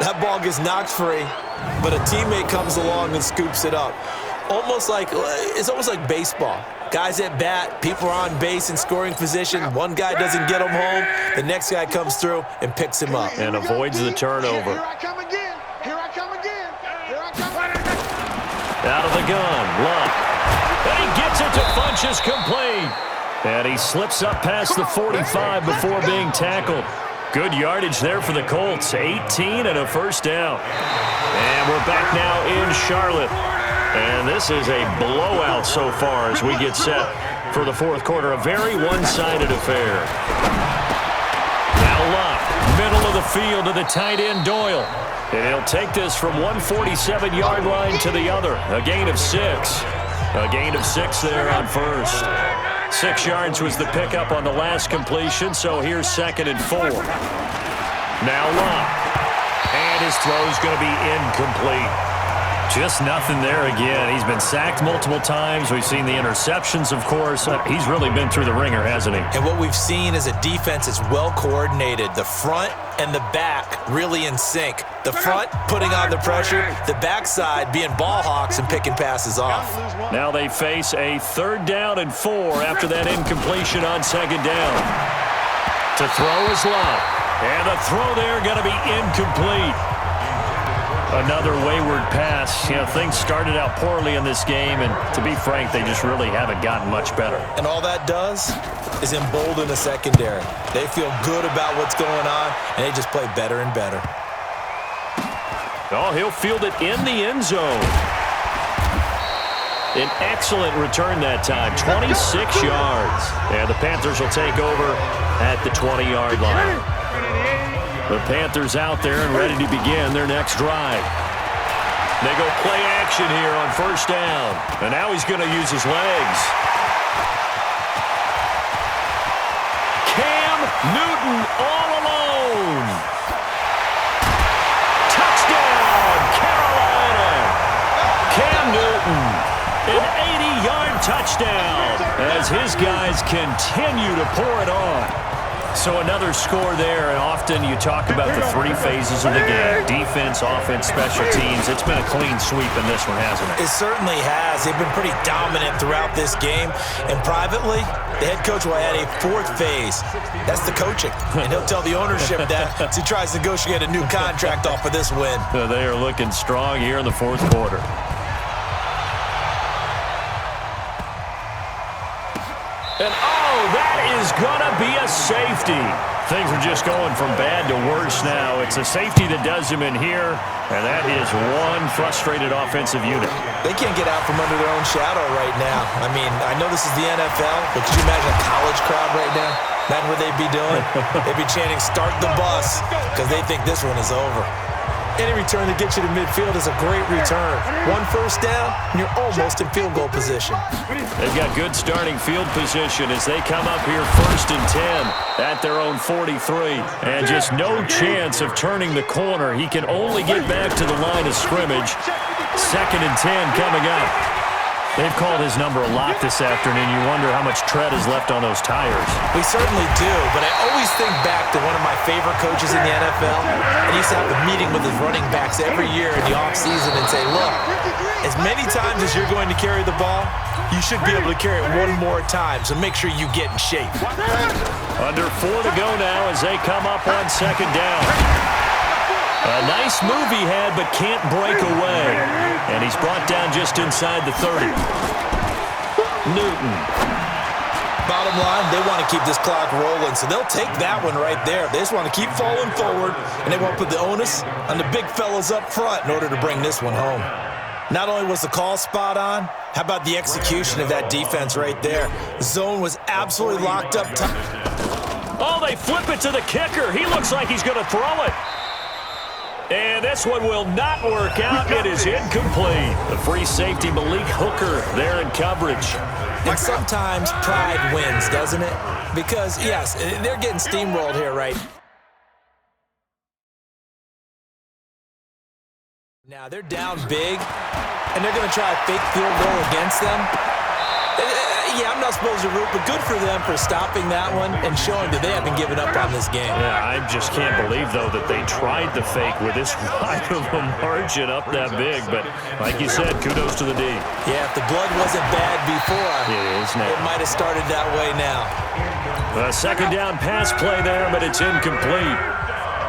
That ball gets knocked free, but a teammate comes along and scoops it up. It's almost like baseball. Guys at bat, people are on base in scoring position. One guy doesn't get him home. The next guy comes through and picks him up. And avoids the turnover. Here I come again. Here I come again. Here I come. Out of the gun, Luck. And he gets it to Funchess complete. And he slips up past the 45 before being tackled. Good yardage there for the Colts. 18 and a first down. And we're back now in Charlotte. And this is a blowout so far as we get set for the fourth quarter. A very one-sided affair. Now Luck, middle of the field to the tight end Doyle. And he'll take this from 147-yard line to the other. A gain of 6. A gain of 6 there on first. 6 yards was the pickup on the last completion, so here's 2nd and 4. Now Luck. And his throw's going to be incomplete. Just nothing there again. He's been sacked multiple times. We've seen the interceptions, of course. He's really been through the ringer, hasn't he? And what we've seen is a defense that's well coordinated. The front and the back really in sync. The front putting on the pressure, the backside being ball hawks and picking passes off. Now they face a 3rd down and 4 after that incompletion on 2nd down. To throw is Luck. And the throw there going to be incomplete. Another wayward pass. You know, things started out poorly in this game, and to be frank, they just really haven't gotten much better. And all that does is embolden the secondary. They feel good about what's going on, and they just play better and better. Oh, he'll field it in the end zone. An excellent return that time, 26 yards. And the Panthers will take over at the 20-yard line. The Panthers out there and ready to begin their next drive. They go play action here on 1st down. And now he's going to use his legs. Cam Newton all alone. Touchdown, Carolina. Cam Newton, an 80-yard touchdown as his guys continue to pour it on. So another score there, and often you talk about the 3 phases of the game. Defense, offense, special teams. It's been a clean sweep in this one, hasn't it? It certainly has. They've been pretty dominant throughout this game. And privately, the head coach will add a 4th phase. That's the coaching. And he'll tell the ownership that as he tries to negotiate a new contract off of this win. They are looking strong here in the 4th quarter. And that is going to be a safety. Things are just going from bad to worse now. It's a safety that does him in here, and that is one frustrated offensive unit. They can't get out from under their own shadow right now. I mean, I know this is the NFL, but could you imagine a college crowd right now? Imagine what they'd be doing. They'd be chanting, "Start the bus," because they think this one is over. Any return that gets you to midfield is a great return. 1 first down, and you're almost in field goal position. They've got good starting field position as they come up here 1st and 10 at their own 43. And just no chance of turning the corner. He can only get back to the line of scrimmage. 2nd and 10 coming up. They've called his number a lot this afternoon. You wonder how much tread is left on those tires. We certainly do, but I always think back to one of my favorite coaches in the NFL. And he used to have a meeting with his running backs every year in the offseason and say, look, as many times as you're going to carry the ball, you should be able to carry it 1 more time, so make sure you get in shape. Under 4 to go now as they come up on 2nd down. A nice move he had, but can't break away. And he's brought down just inside the 30. Newton. Bottom line, they want to keep this clock rolling, so they'll take that one right there. They just want to keep falling forward, and they want to put the onus on the big fellas up front in order to bring this one home. Not only was the call spot on, how about the execution of that defense right there? The zone was absolutely locked up tight. Oh, they flip it to the kicker. He looks like he's going to throw it. And this one will not work out. It is incomplete. The free safety, Malik Hooker, there in coverage. And sometimes pride wins, doesn't it? Because, yes, they're getting steamrolled here, right? Now, they're down big, and they're going to try a fake field goal against them. Yeah, I'm not supposed to root, but good for them for stopping that one and showing that they haven't given up on this game. Yeah, I just can't believe, though, that they tried the fake with this wide of a margin up that big. But like you said, kudos to the D. Yeah, if the blood wasn't bad before, it might have started that way now. A second down pass play there, but it's incomplete.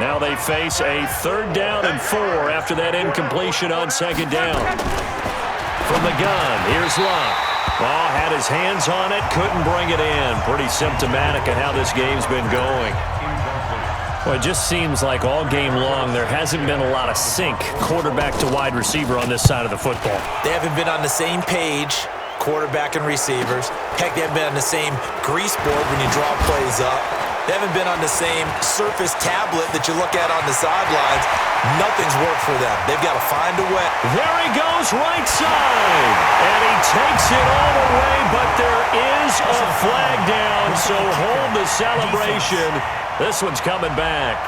Now they face a 3rd down and 4 after that incompletion on 2nd down. From the gun, here's Luck. Oh, had his hands on it, couldn't bring it in. Pretty symptomatic of how this game's been going. Well, it just seems like all game long there hasn't been a lot of sync quarterback to wide receiver on this side of the football. They haven't been on the same page, quarterback and receivers. Heck, they haven't been on the same grease board when you draw plays up. They haven't been on the same surface tablet that you look at on the sidelines. Nothing's worked for them. They've got to find a way. There he goes, right side. And he takes it all the way, but there is a flag down, so hold the celebration. This one's coming back.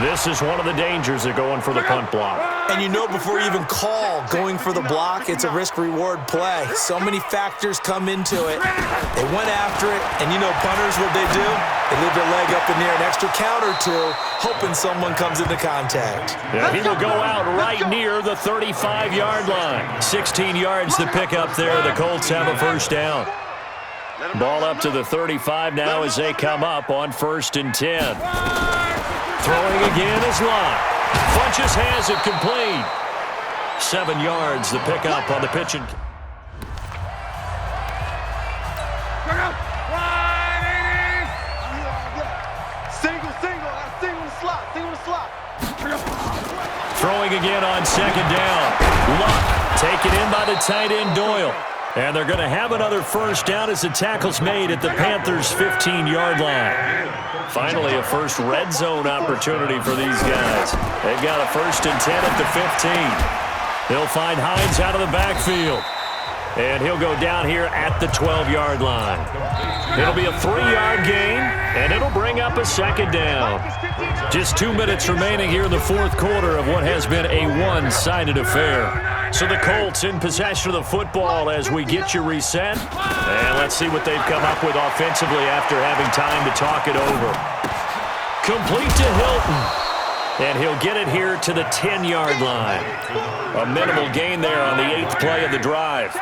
This is one of the dangers of going for the punt block. And you know before you even call going for the block, it's a risk-reward play. So many factors come into it. They went after it, and you know punters, what they do? They leave their leg up in the air an extra count or two, hoping someone comes into contact. Yeah, he will go out right near the 35-yard line. 16 yards to pick up there. The Colts have a 1st down. Ball up to the 35 now as they come up on 1st and 10. Throwing again is Locke. Funches has it complete. 7 yards the pickup on the pitch. And Single slot. throwing again on 2nd down. Locke taken in by the tight end Doyle. And they're going to have another 1st down as the tackle's made at the Panthers' 15-yard line. Finally, a first red zone opportunity for these guys. They've got a 1st and 10 at the 15. They'll find Hines out of the backfield. And he'll go down here at the 12-yard line. It'll be a 3-yard gain, and it'll bring up a 2nd down. Just 2 minutes remaining here in the 4th quarter of what has been a one-sided affair. So the Colts in possession of the football as we get you reset. And let's see what they've come up with offensively after having time to talk it over. Complete to Hilton. And he'll get it here to the 10-yard line. A minimal gain there on the 8th play of the drive.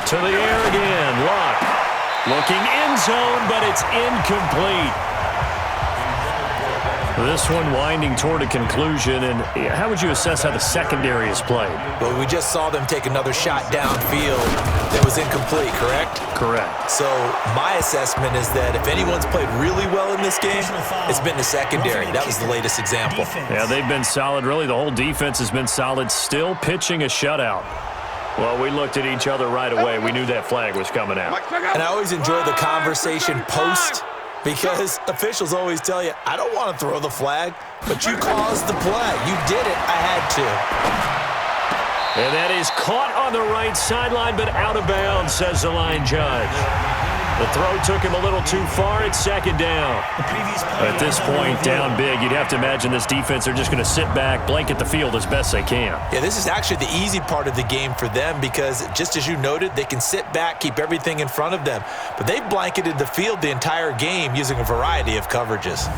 To the air again. Locke looking end zone, but it's incomplete. This one winding toward a conclusion, and how would you assess how the secondary is played? Well, we just saw them take another shot downfield that was incomplete, correct? Correct. So my assessment is that if anyone's played really well in this game, it's been the secondary. That was the latest example. Yeah, they've been solid. Really, the whole defense has been solid, still pitching a shutout. Well, we looked at each other right away. We knew that flag was coming out. And I always enjoy the conversation post, because officials always tell you, I don't want to throw the flag, but you caused the play. You did it. I had to. And that is caught on the right sideline, but out of bounds, says the line judge. The throw took him a little too far. It's 2nd down. At this point, down big, you'd have to imagine this defense are just going to sit back, blanket the field as best they can. Yeah, this is actually the easy part of the game for them because, just as you noted, they can sit back, keep everything in front of them. But they've blanketed the field the entire game using a variety of coverages.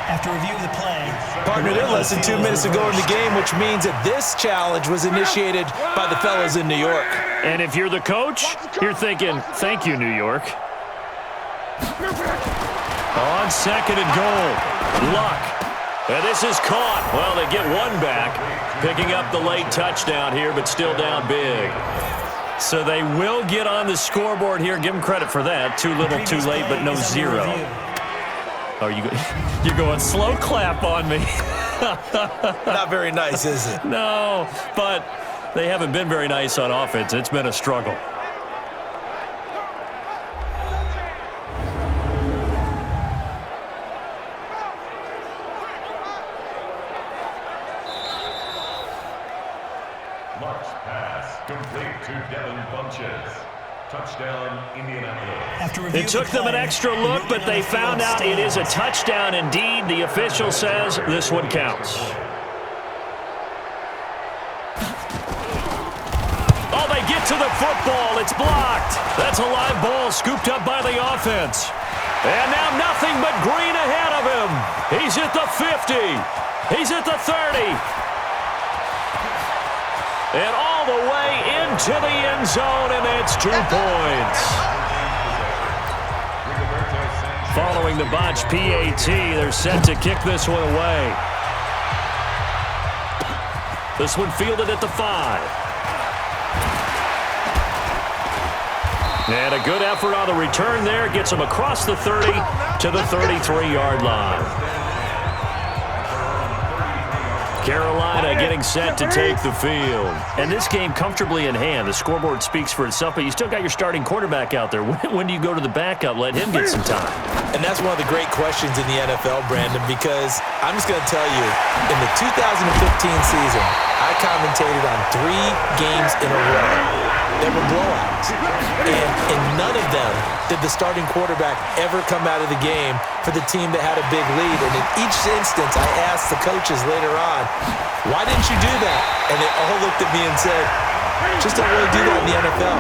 After review of the play. Partner, they're less than 2 minutes to go in the game, which means that this challenge was initiated by the fellas in New York. And if you're the coach, you're thinking, thank you, New York. On 2nd and goal, Luck. And this is caught. Well, they get one back, picking up the late touchdown here, but still down big. So they will get on the scoreboard here. Give them credit for that. Too little, too late, but no zero. Oh, you're going slow clap on me. Not very nice, is it? No, but they haven't been very nice on offense. It's been a struggle. Mark's pass Complete to Devin Funches. Touchdown, Indianapolis. It took them an extra look, but they found out it is a touchdown indeed. The official says this one counts. Oh, they get to the football. It's blocked. That's a live ball scooped up by the offense. And now nothing but green ahead of him. He's at the 50. He's at the 30. And all the way into the end zone, and that's 2 points. Following the botch PAT, they're set to kick this one away. This one fielded at the 5. And a good effort on the return there. Gets him across the 30 to the 33-yard line. Carolina getting set to take the field. And this game comfortably in hand. The scoreboard speaks for itself, but you still got your starting quarterback out there. When do you go to the backup? Let him get some time. And that's one of the great questions in the NFL, Brandon, because I'm just going to tell you, in the 2015 season, I commentated on 3 games in a row. They were blowouts. And in none of them did the starting quarterback ever come out of the game for the team that had a big lead. And in each instance, I asked the coaches later on, why didn't you do that? And they all looked at me and said, just don't really do that in the NFL.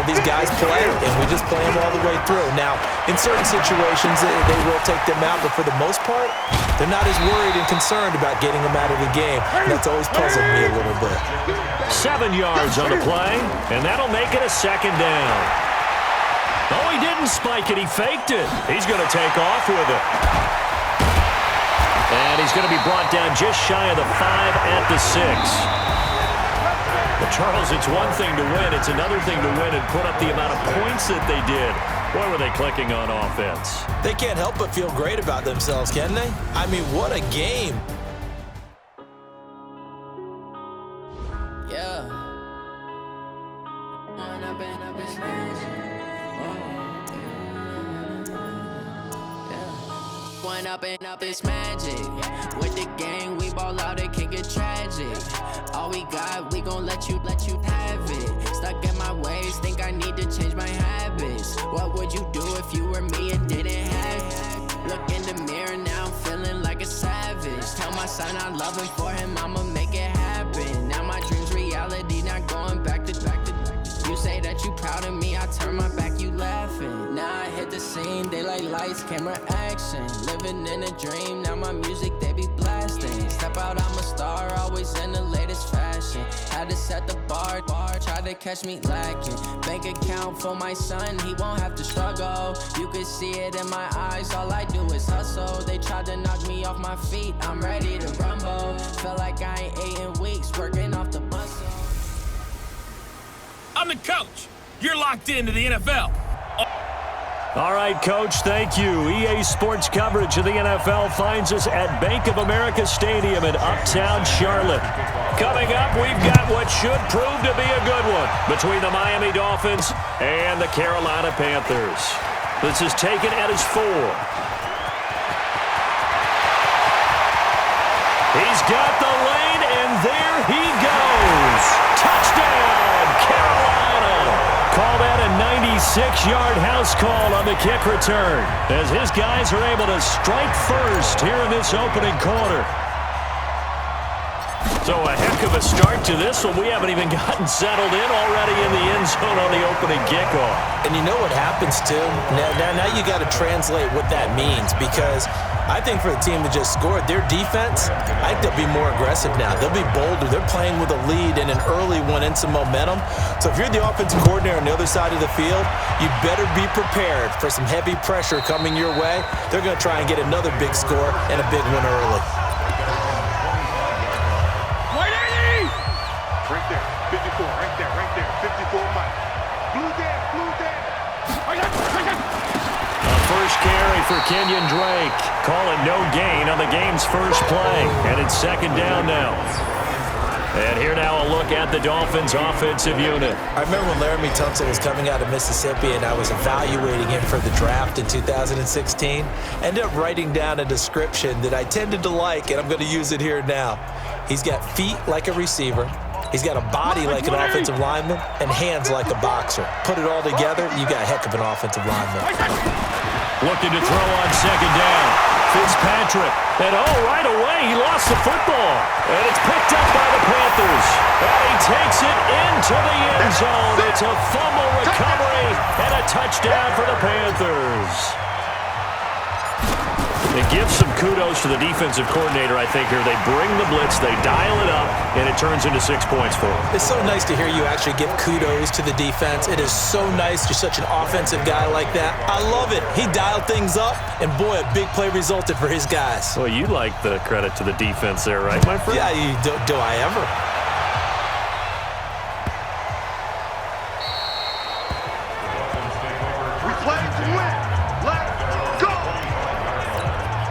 These guys play, and we just play them all the way through. Now, in certain situations, they will take them out, but for the most part, they're not as worried and concerned about getting them out of the game. And that's always puzzled me a little bit. 7 yards on the play, and that'll make it a second down. Oh, he didn't spike it. He faked it. He's going to take off with it. And he's going to be brought down just shy of the 5 at the 6. But Charles, it's one thing to win. It's another thing to win and put up the amount of points that they did. Boy, were they clicking on offense. They can't help but feel great about themselves, can they? I mean, what a game. Yeah. One up and up, it's magic. With the gang, we ball out, it can get tragic. All we got, we gon' let you have it. Stuck in my ways, think I need to change my habits. What would you do if you were me and didn't have it? Look in the mirror, now I'm feeling like a savage. Tell my son I love him, for him I'ma make it happen. Now my dream's reality, not going back to. You say that you proud of me, I turn my back, you laughing. Now I hit the scene, they like lights, camera, action. Living in a dream, now my music, they be blasting. Step out, I'm a star, always in the latest fashion. Had to set the bar, try to catch me lacking. Bank account for my son, he won't have to struggle. You can see it in my eyes, all I do is hustle. They tried to knock me off my feet, I'm ready to rumble. Felt like I ain't ate in weeks, working off the muscle. I'm the coach. You're locked into the NFL. All right, Coach, thank you. EA Sports coverage of the NFL finds us at Bank of America Stadium in Uptown Charlotte. Coming up, we've got what should prove to be a good one between the Miami Dolphins and the Carolina Panthers. This is taken at his 4. He's got the lane, and there he goes. Touchdown, Carolina. Call that a 96-yard house call on the kick return, as his guys are able to strike first here in this opening quarter. So a heck of a start to this one. We haven't even gotten settled in already in the end zone on the opening kickoff. And you know what happens, too? Now you got to translate what that means, because I think for the team that just scored, their defense, I think they'll be more aggressive now. They'll be bolder. They're playing with a lead and an early one and some momentum. So if you're the offensive coordinator on the other side of the field, you better be prepared for some heavy pressure coming your way. They're going to try and get another big score and a big one early. Right there, 54, right there, 54 Mike. Blue there. A first carry for Kenyon Drake. Call it no gain on the game's first play. And it's second down now. And here now a look at the Dolphins' offensive unit. I remember when Laramie Tunsil was coming out of Mississippi and I was evaluating him for the draft in 2016. Ended up writing down a description that I tended to like, and I'm going to use it here now. He's got feet like a receiver, He's got a body like an offensive lineman and hands like a boxer. Put it all together, you got a heck of an offensive lineman. Looking to throw on second down. Fitzpatrick. And right away, he lost the football. And it's picked up by the Panthers. And he takes it into the end zone. It's a fumble recovery and a touchdown for the Panthers. It gives some kudos to the defensive coordinator, I think, here. They bring the blitz, they dial it up, and it turns into 6 points for them. It's so nice to hear you actually give kudos to the defense. It is so nice. You're such an offensive guy like that. I love it. He dialed things up, and boy, a big play resulted for his guys. Well, you like the credit to the defense there, right, my friend? Yeah, do I ever?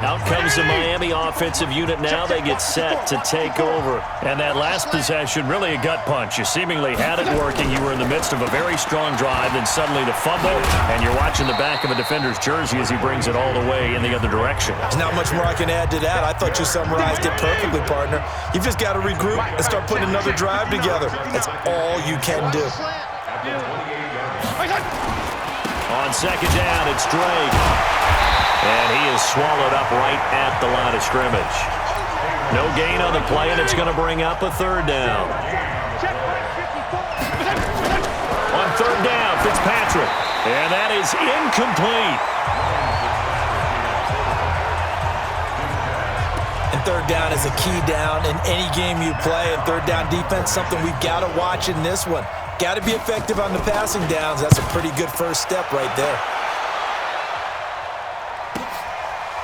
Out comes the Miami offensive unit now. They get set to take over. And that last possession, really a gut punch. You seemingly had it working. You were in the midst of a very strong drive, then suddenly the fumble, and you're watching the back of a defender's jersey as he brings it all the way in the other direction. There's not much more I can add to that. I thought you summarized it perfectly, partner. You've just got to regroup and start putting another drive together. That's all you can do. On second down, it's Drake. And he is swallowed up right at the line of scrimmage. No gain on the play, and it's going to bring up a third down. On third down, Fitzpatrick. And that is incomplete. And third down is a key down in any game you play. And third down defense, something we've got to watch in this one. Got to be effective on the passing downs. That's a pretty good first step right there.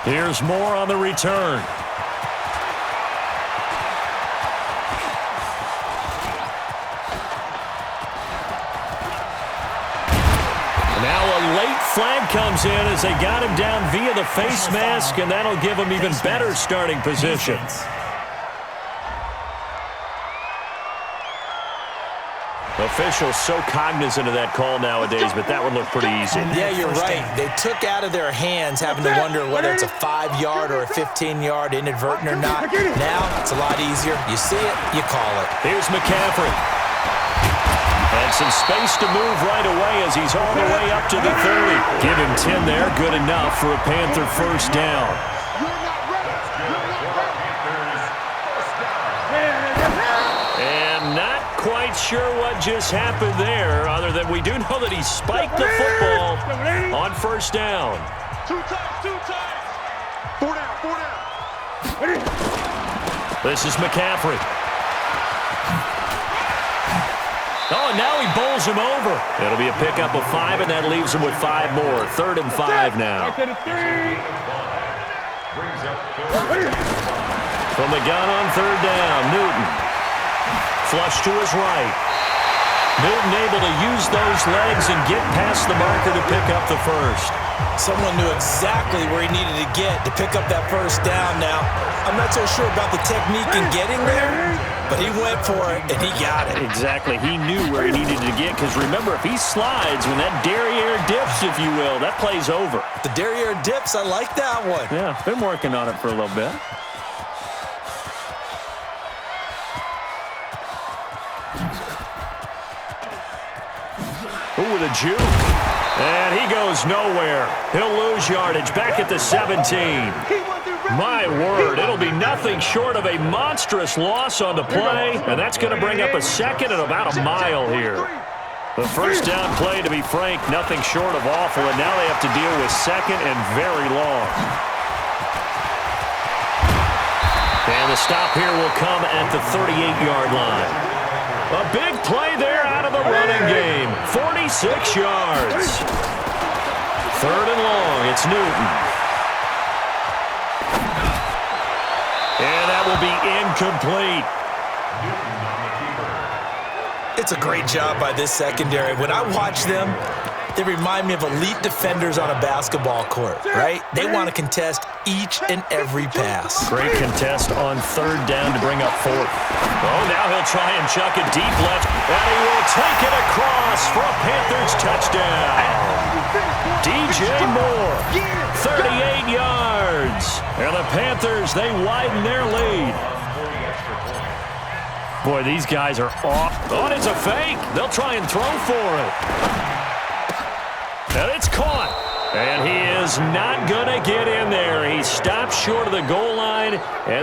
Here's more on the return. Now a late flag comes in as they got him down via the face mask, and that'll give him even better starting position. Officials so cognizant of that call nowadays, but that would look pretty easy. Yeah, you're right. They took out of their hands having to wonder whether it's a 5-yard or a 15-yard inadvertent or not. Now it's a lot easier. You see it, you call it. Here's McCaffrey. And some space to move right away as he's all the way up to the 30. Give him 10 there, good enough for a Panther first down. Quite sure what just happened there, other than we do know that he spiked the football on first down. Two times. Four down. This is McCaffrey. Oh, and now he bowls him over. It'll be a pickup of 5, and that leaves him with 5 more. 3rd and 5 now. From the gun on third down, Newton. Flush to his right. Newton able to use those legs and get past the marker to pick up the first. Someone knew exactly where he needed to get to pick up that first down now. I'm not so sure about the technique in getting there, but he went for it, and he got it. Exactly. He knew where he needed to get, because remember, if he slides, when that derriere dips, if you will, that play's over. The derriere dips, I like that one. Yeah, been working on it for a little bit. Ooh, with a juke. And he goes nowhere. He'll lose yardage back at the 17. My word, it'll be nothing short of a monstrous loss on the play, and that's going to bring up a second and about a mile here. The first down play, to be frank, nothing short of awful, and now they have to deal with second and very long. And the stop here will come at the 38-yard line. A big play there out of the running game. 46 yards. 3rd and long. It's Newton. And that will be incomplete. It's a great job by this secondary. When I watch them, they remind me of elite defenders on a basketball court, right? They want to contest each and every pass. Great contest on third down to bring up 4th. Oh, now he'll try and chuck it deep left, and he will take it across for a Panthers touchdown. DJ Moore, 38 yards. And the Panthers, they widen their lead. Boy, these guys are off. Oh, it's a fake. They'll try and throw for it. And it's caught. And he is not going to get in there. He stopped short of the goal line. And